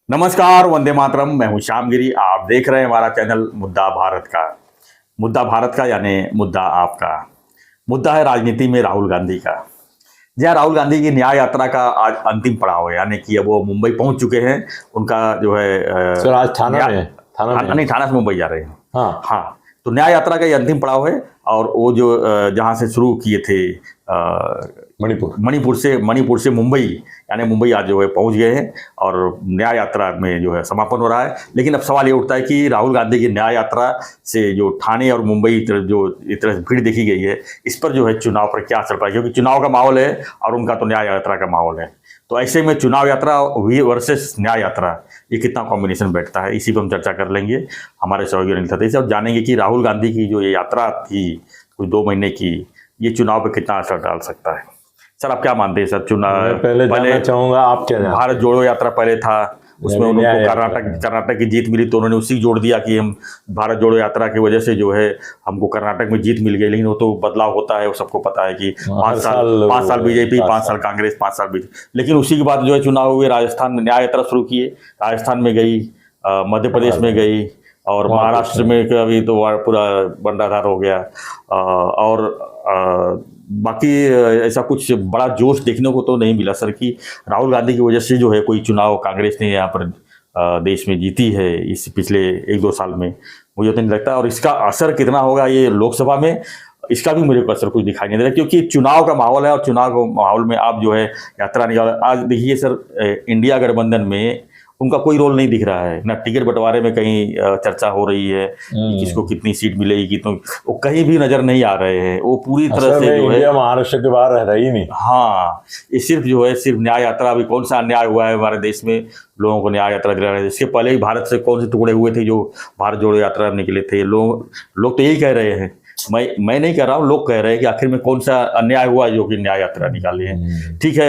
नमस्कार, वंदे मातरम। मैं हूं श्यामगिरी। आप देख रहे हैं हमारा चैनल मुद्दा भारत का। मुद्दा भारत का यानी मुद्दा आपका। मुद्दा है राजनीति में राहुल गांधी का। जी हाँ, राहुल गांधी की न्याय यात्रा का आज अंतिम पड़ाव है, यानी कि अब वो मुंबई पहुंच चुके हैं। उनका जो है सर आज थाना में है। नहीं, थाना से मुंबई जा रहे हैं। हाँ हाँ, तो न्याय यात्रा का ये अंतिम पड़ाव है। और वो जो जहाँ से शुरू किए थे मणिपुर से मुंबई, यानी मुंबई आज जो है पहुंच गए हैं और न्याय यात्रा में जो है समापन हो रहा है। लेकिन अब सवाल ये उठता है कि राहुल गांधी की न्याय यात्रा से जो ठाणे और मुंबई जो इस तरह से भीड़ देखी गई है, इस पर जो है चुनाव पर क्या असर पड़ा, क्योंकि चुनाव का माहौल है और उनका तो न्याय यात्रा का माहौल है। तो ऐसे में चुनाव यात्रा वर्सेस न्याय यात्रा, ये कितना कॉम्बिनेशन बैठता है, इसी पर हम चर्चा कर लेंगे हमारे सहयोगी अनिल सतीश से, और जानेंगे कि राहुल गांधी की जो ये यात्रा थी कुछ 2 महीने की, ये चुनाव पर कितना असर डाल सकता है। सर आप क्या मानते हैं सर? चुनाव पहले जानना चाहूंगा आप क्या जानते? भारत जोड़ो यात्रा पहले था, उसमें उनको कर्नाटक की जीत मिली, तो उन्होंने उसी जोड़ दिया कि हम भारत जोड़ो यात्रा की वजह से जो है हमको कर्नाटक में जीत मिल गई। लेकिन वो तो बदलाव होता है, वो सबको पता है कि 5 साल बीजेपी, 5 साल कांग्रेस, 5 साल बीजेपी। लेकिन उसी के बाद जो है चुनाव हुए, राजस्थान में न्याय यात्रा शुरू किए, राजस्थान में गई, मध्य प्रदेश में गई, और महाराष्ट्र में अभी तो पूरा बंटाधार हो गया। और बाकी ऐसा कुछ बड़ा जोश देखने को तो नहीं मिला सर कि राहुल गांधी की वजह से जो है कोई चुनाव कांग्रेस ने यहाँ पर देश में जीती है इस पिछले 1-2 साल में, मुझे तो नहीं लगता। और इसका असर कितना होगा ये लोकसभा में, इसका भी मुझे असर कुछ दिखाई नहीं दे रहा, क्योंकि चुनाव का माहौल है और चुनाव के माहौल में आप जो है यात्रा निकाल। आज देखिए सर, इंडिया गठबंधन में उनका कोई रोल नहीं दिख रहा है ना। टिकट बंटवारे में कहीं चर्चा हो रही है कि किसको कितनी सीट मिलेगी, कितनी, वो कहीं भी नजर नहीं आ रहे हैं। वो पूरी तरह से जो है महाराष्ट्र के बाहर रह रही नहीं। हाँ, ये सिर्फ न्याय यात्रा। अभी कौन सा अन्याय हुआ है हमारे देश में, लोगों को न्याय यात्रा दिला रहे हैं। इसके पहले ही भारत से कौन से टुकड़े हुए थे जो भारत जोड़ो यात्रा निकले थे। लोग तो यही कह रहे हैं, मैं नहीं कह रहा हूँ, लोग कह रहे हैं कि आखिर में कौन सा अन्याय हुआ जो कि न्याय यात्रा निकाली है। ठीक है,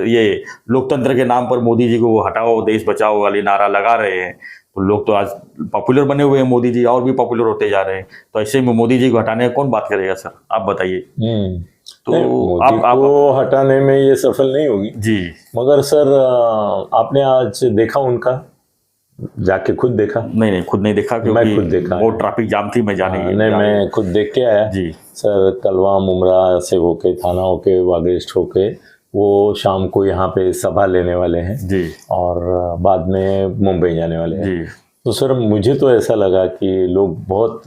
ये लोकतंत्र के नाम पर मोदी जी को हटाओ देश बचाओ वाली नारा लगा रहे हैं, तो लोग तो आज पॉपुलर बने हुए हैं, मोदी जी और भी पॉपुलर होते जा रहे हैं। तो ऐसे में मोदी जी को हटाने का कौन बात करेगा सर, आप बताइए। तो आपको हटाने में ये सफल नहीं होगी जी। मगर सर आपने आज देखा उनका, जाके खुद देखा? नहीं, खुद नहीं देखा, क्योंकि मैं खुद देखा, वो ट्रैफिक जाम थी, मैं नहीं मैं खुद देख के आया जी सर। कलवा मुमरा से होके, थाना होके, वागेस्ट होके, वो शाम को यहाँ पे सभा लेने वाले हैं जी, और बाद में मुंबई जाने वाले हैं जी। तो सर मुझे तो ऐसा लगा कि लोग बहुत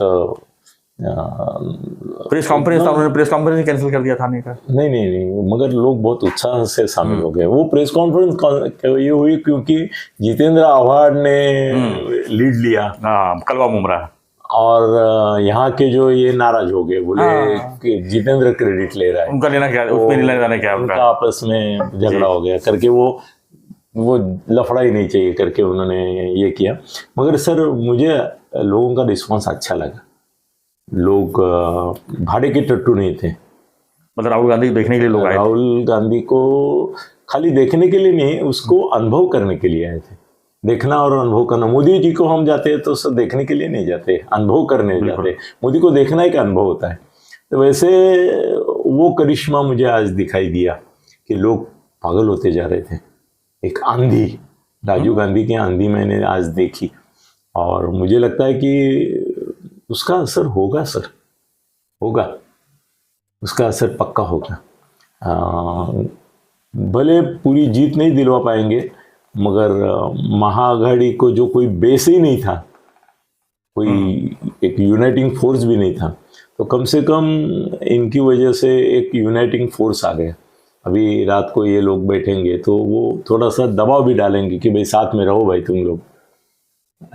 प्रेस कॉन्फ्रेंस था, उन्होंने प्रेस कॉन्फ्रेंस कैंसिल कर दिया थाने का। नहीं, मगर लोग बहुत उत्साह से शामिल हो गए। वो प्रेस कॉन्फ्रेंस ये हुई क्योंकि जितेंद्र आव्हाड ने लीड लिया, कलवा मुमरा, और यहाँ के जो ये नाराज हो गए, बोले कि जितेंद्र क्रेडिट ले रहा है, उनका लेना क्या, उसमें लेना क्या, उनका आपस में झगड़ा हो गया करके वो लफड़ा ही नहीं चाहिए करके उन्होंने ये किया। मगर सर मुझे लोगों का रिस्पॉन्स अच्छा लगा। लोग भाड़े के टट्टू नहीं थे, मतलब राहुल गांधी को देखने के लिए लोग आए। राहुल गांधी को खाली देखने के लिए नहीं, उसको अनुभव करने के लिए आए थे। देखना और अनुभव करना। मोदी जी को हम जाते हैं तो सब देखने के लिए नहीं जाते, अनुभव करने जाते। मोदी को देखना एक अनुभव होता है। तो वैसे वो करिश्मा मुझे आज दिखाई दिया कि लोग पागल होते जा रहे थे। एक आंधी, राजीव गांधी की आंधी मैंने आज देखी, और मुझे लगता है कि उसका असर होगा सर, होगा, उसका असर पक्का होगा। भले पूरी जीत नहीं दिलवा पाएंगे, मगर महाआघाड़ी को जो कोई बेस ही नहीं था, कोई एक यूनाइटिंग फोर्स भी नहीं था, तो कम से कम इनकी वजह से एक यूनाइटिंग फोर्स आ गया। अभी रात को ये लोग बैठेंगे तो वो थोड़ा सा दबाव भी डालेंगे कि भाई साथ में रहो भाई तुम लोग,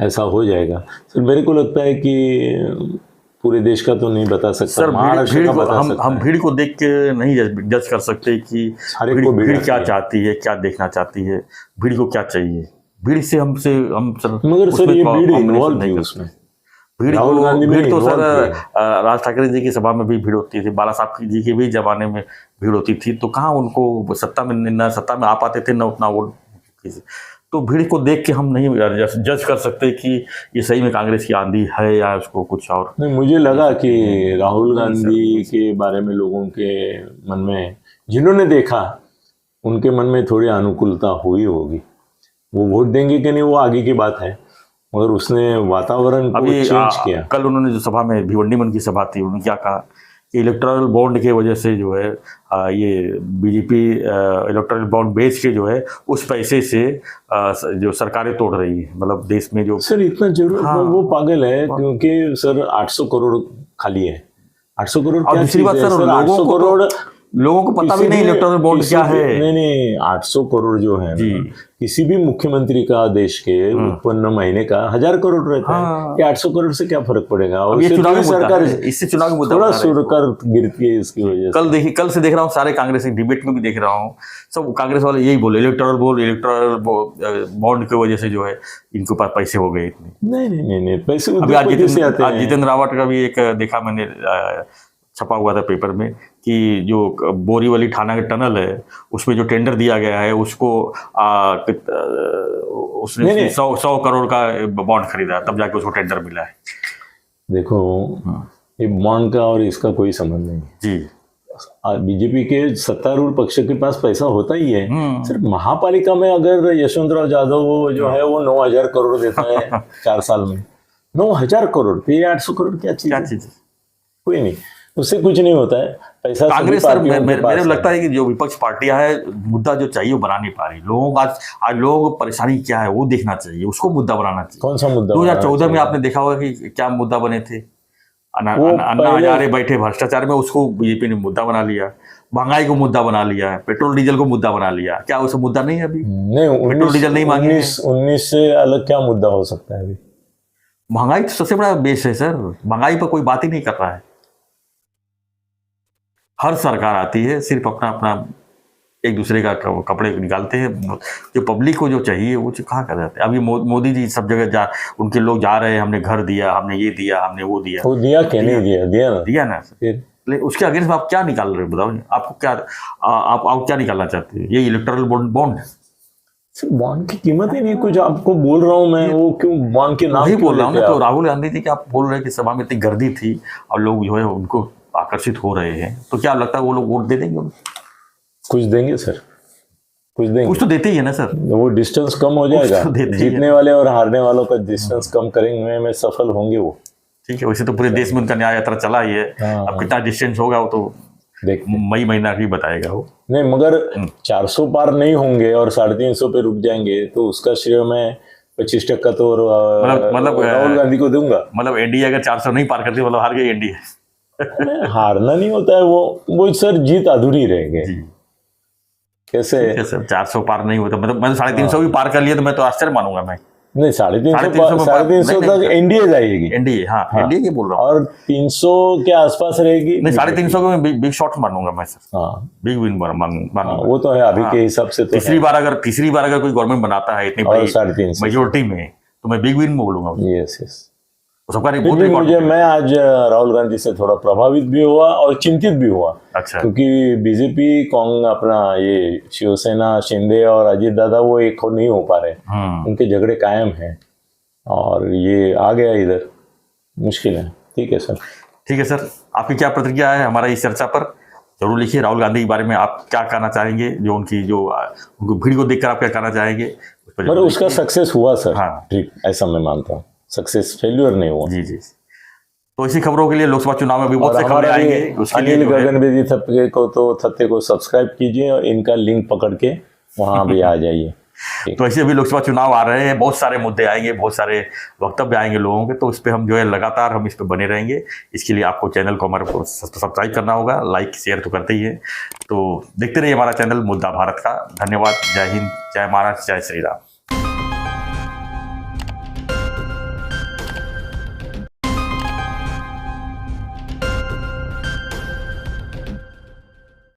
ऐसा हो जाएगा। सर मेरे को लगता है कि पूरे देश का तो नहीं बता सकता सर, महाराष्ट्र का बता सकता हम भीड़ को देख के नहीं जज कर सकते कि भीड़ क्या चाहती है, क्या देखना चाहती है, भीड़ को क्या चाहिए। भीड़ से हम मगर सर ये भीड़ इन्वॉल्व थी उसमें। भीड़ तो सर राज ठाकरे जी की सभा में भी भीड़ होती थी, बाला साहब जी के भी जमाने में भीड़ होती थी, तो कहाँ उनको सत्ता में आ पाते थे, न उतना वो। तो भीड़ को देख के हम नहीं जज कर सकते कि ये सही में कांग्रेस की आंधी है या उसको कुछ और। नहीं, मुझे लगा कि राहुल गांधी के बारे में लोगों के मन में, जिन्होंने देखा, उनके मन में थोड़ी अनुकूलता हुई होगी। वो वोट देंगे कि नहीं वो आगे की बात है, मगर उसने वातावरण को अभी चेंज किया। कल उन्होंने जो सभा में भिवंडी मन की सभा थी, उन्होंने क्या कहा कि इलेक्टोरल बॉन्ड के वजह से जो है ये बीजेपी इलेक्टोरल बॉन्ड बेच के जो है उस पैसे से जो सरकारें तोड़ रही है, मतलब देश में जो। सर इतना जरूर हाँ। वो पागल है, क्योंकि सर 800 करोड़ खाली है। 800 करोड़ और क्या दूसरी बात चीज़ है? सर, सर 800 करोड़ लोगों को पता भी नहीं इलेक्टोरल बॉन्ड क्या है। नहीं 800 करोड़ जो है जी। ना, किसी भी मुख्यमंत्री का देश के उत्पन्न महीने का 1000 करोड़ रहता हाँ। है। ये 800 करोड़ से क्या फर्क पड़ेगा? अब ये चुनावी सरकार मुद्दा है, इससे चुनावी मुद्दा थोड़ा बना रहे हैं। सरकार गिरती है इसकी वजह से। कल से देख रहा हूँ सारे कांग्रेस डिबेट में भी देख रहा हूँ, सब कांग्रेस वाले यही बोले इलेक्टोरल बॉन्ड की वजह से जो है इनके पास पैसे हो गए इतने। नहीं पैसे अभी आज उद्योगपति से आते हैं। जितेंद्र रावत का भी एक देखा मैंने, छपा हुआ था पेपर में कि जो बोरीवली थाना का टनल है उसमें जो टेंडर दिया गया है उसको उसने 100 करोड़ का बॉन्ड खरीदा, तब जाके उसको टेंडर मिला है। देखो ये बॉन्ड का और इसका कोई संबंध नहीं है जी। बीजेपी के सत्तारूढ़ पक्ष के पास पैसा होता ही है। सिर्फ महापालिका में अगर यशवंतराव यादव जो है वो 9000 करोड़ देता है 4 साल में, 9000 करोड़, तो ये 800 करोड़ क्या चीज है? कोई नहीं, उससे कुछ नहीं होता है। पैसा कांग्रेस सर मेरे लगता है कि जो विपक्ष पार्टियां है मुद्दा जो चाहिए वो बना नहीं पा रही। लोगों को आज लोगों को परेशानी क्या है वो देखना चाहिए, उसको मुद्दा बनाना चाहिए। कौन सा मुद्दा? 2014 में आपने देखा होगा कि क्या मुद्दा बने थे, अन्ना हजारे बैठे भ्रष्टाचार में, उसको बीजेपी ने मुद्दा बना लिया। महंगाई को मुद्दा बना लिया, पेट्रोल डीजल को मुद्दा बना लिया। क्या वो सब मुद्दा नहीं है अभी? नहीं, पेट्रोल डीजल नहीं मांगे। 19 से अलग क्या मुद्दा हो सकता है अभी? महंगाई तो सबसे बड़ा बेस है सर, महंगाई पर कोई बात ही नहीं कर रहा है। हर सरकार आती है सिर्फ अपना अपना एक दूसरे का कपड़े निकालते हैं, जो पब्लिक को जो चाहिए वो कहाँ कर जाते हैं। अभी मोदी जी सब जगह उनके लोग जा रहे हैं, हमने घर दिया, हमने ये दिया, हमने वो दिया। वो दिया क्या? नहीं दिया? दिया ना। फिर उसके अगेंस्ट आप क्या निकाल रहे हो बताओ? आपको क्या आप क्या निकालना चाहते हैं? ये इलेक्टोरल बॉन्ड है। बॉन्ड की कीमत ही नहीं कुछ। आपको बोल रहा हूँ मैं, वो क्यों बॉन्ड के नाम ही बोल रहा हूँ ना। तो राहुल गांधी जी की आप बोल रहे हैं कि सभा में इतनी गर्दी थी और लोग जो है उनको आकर्षित हो रहे हैं, तो क्या लगता है वो लोग वोट दे देंगे? कुछ देंगे सर, कुछ देंगे। कुछ तो देते ही है ना सर। वो डिस्टेंस कम हो जाएगा, जीतने वाले और हारने वालों का डिस्टेंस कम करेंगे में सफल होंगे वो। ठीक है, वैसे तो पूरे देश में उनका न्याय यात्रा चला ही है। अब कितना डिस्टेंस होगा वो तो मई महीना ही बताएगा वो। नहीं, मगर 400 पार नहीं होंगे और 350 पे रुक जाएंगे तो उसका श्रेय मैं 25% तो मतलब राहुल गांधी को दूंगा। मतलब एनडीए अगर 400 नहीं पार करती मतलब हार गई एनडीए। हारना नहीं होता है वो सर, जीत अधूरी रहेगी। कैसे सर 400 पार नहीं होता, मतलब मैंने 350 भी पार कर लिया तो मैं तो आश्चर्य मानूंगा। मैं नहीं, 350 तक एनडीए जाएगी। एनडीए, हाँ एनडीए की बोल रहा हूँ। और 300 के आसपास रहेगी। नहीं, 350 को मैं बिग शॉट मानूंगा मैं सर। हाँ, बिग विन मानूंगा। वो तो है अभी के हिसाब से। तो तीसरी बार अगर कोई गवर्नमेंट बनाता है इतनी बड़ी मेजोरिटी में तो मैं बिग विन बोलूंगा। यस। मैं आज राहुल गांधी से थोड़ा प्रभावित भी हुआ और चिंतित भी हुआ। अच्छा। क्योंकि बीजेपी अपना ये शिवसेना, शिंदे और अजीत दादा वो एक नहीं हो पा रहे, उनके झगड़े कायम हैं और ये आ गया इधर, मुश्किल है। ठीक है सर, आपकी क्या प्रतिक्रिया है हमारा इस चर्चा पर? जरूर लिखिए। राहुल गांधी के बारे में आप क्या कहना चाहेंगे? जो उनकी भीड़ को देखकर आप क्या कहना चाहेंगे? पर उसका सक्सेस हुआ सर। हाँ, ठीक, ऐसा मैं मानता हूँ। सक्सेस फेल्यूर नहीं हुआ। जी। तो इसी खबरों के लिए लोकसभा चुनाव में भी बहुत से खबरें आएंगे। उसके लिए गगनभेदी थत्ते को सब्सक्राइब कीजिए और इनका लिंक पकड़ के वहां भी आ जाइए। तो ऐसे अभी लोकसभा चुनाव आ रहे हैं, बहुत सारे मुद्दे आएंगे, बहुत सारे वक्तव्य आएंगे लोगों के, तो इस पर हम जो है लगातार हम इस पर बने रहेंगे। इसके लिए आपको चैनल को हमारे को सब्सक्राइब करना होगा, लाइक शेयर तो करते ही है। तो देखते रहिए हमारा चैनल मुद्दा भारत का। धन्यवाद। जय हिंद, जय महाराष्ट्र, जय श्री राम।